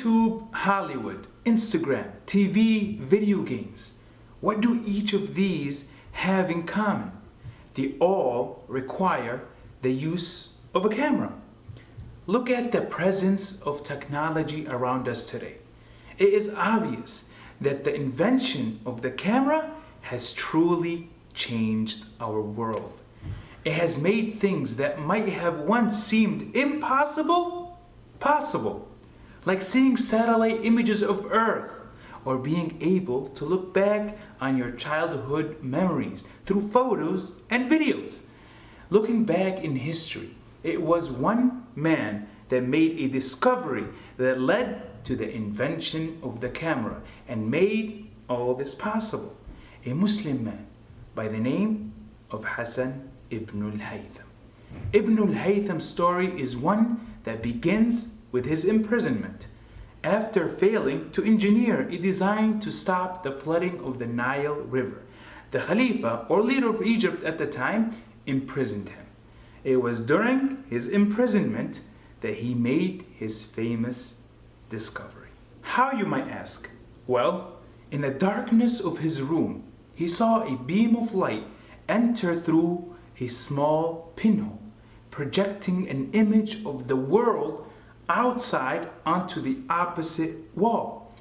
YouTube, Hollywood, Instagram, TV, video games. What do each of these have in common? They all require the use of a camera. Look at the presence of technology around us today. It is obvious that the invention of the camera has truly changed our world. It has made things that might have once seemed impossible, possible. Like seeing satellite images of Earth, or being able to look back on your childhood memories through photos and videos. Looking back in history, it was one man that made a discovery that led to the invention of the camera and made all this possible. A Muslim man by the name of Hassan ibn al-Haytham. Ibn al-Haytham's story is one that begins with his imprisonment after failing to engineer a design to stop the flooding of the Nile River. The Khalifa, or leader of Egypt at the time, imprisoned him. It was during his imprisonment that he made his famous discovery. How, you might ask? Well, in the darkness of his room, he saw a beam of light enter through a small pinhole, projecting an image of the world outside onto the opposite wall.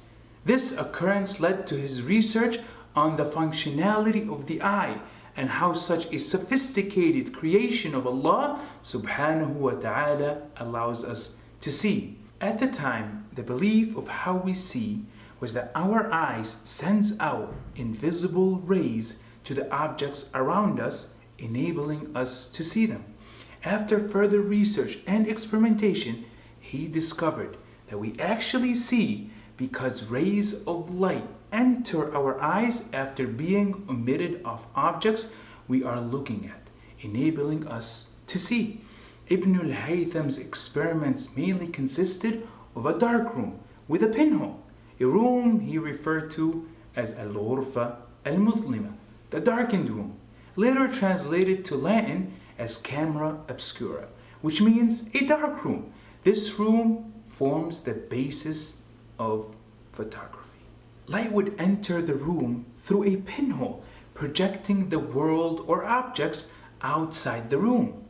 This occurrence led to his research on the functionality of the eye and how such a sophisticated creation of Allah subhanahu wa ta'ala allows us to see. At the time, the belief of how we see was that our eyes sends out invisible rays to the objects around us, enabling us to see them. After further research and experimentation, he discovered that we actually see because rays of light enter our eyes after being emitted off objects we are looking at, enabling us to see. Ibn al-Haytham's experiments mainly consisted of a dark room with a pinhole, a room he referred to as al-Ghurfa al-Muzlima, the darkened room, later translated to Latin as camera obscura, which means a dark room. This room forms the basis of photography. Light would enter the room through a pinhole, projecting the world or objects outside the room.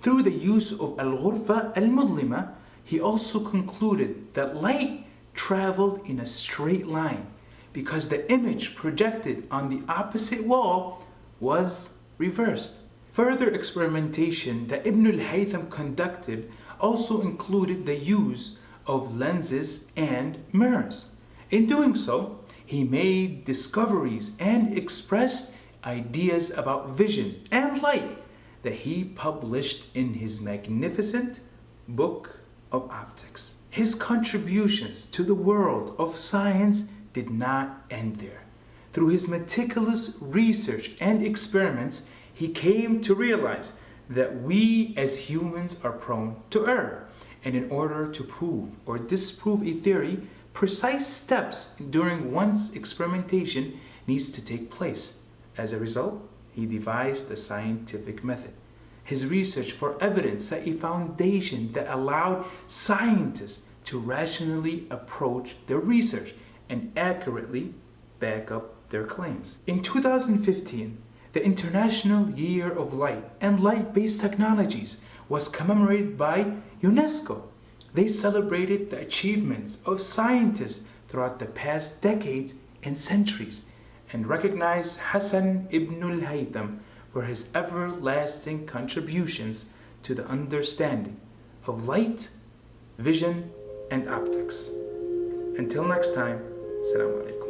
Through the use of al-Ghurfa al-Muzlima, he also concluded that light traveled in a straight line because the image projected on the opposite wall was reversed. Further experimentation that Ibn al-Haytham conducted also included the use of lenses and mirrors. In doing so, he made discoveries and expressed ideas about vision and light that he published in his magnificent Book of Optics. His contributions to the world of science did not end there. Through his meticulous research and experiments, he came to realize that we as humans are prone to error, and in order to prove or disprove a theory, precise steps during one's experimentation needs to take place. As a result, he devised the scientific method. His research for evidence set a foundation that allowed scientists to rationally approach their research and accurately back up their claims. In 2015, the International Year of Light and Light-Based Technologies was commemorated by UNESCO. They celebrated the achievements of scientists throughout the past decades and centuries and recognized Hassan ibn al-Haytham for his everlasting contributions to the understanding of light, vision, and optics. Until next time, Assalamu alaikum.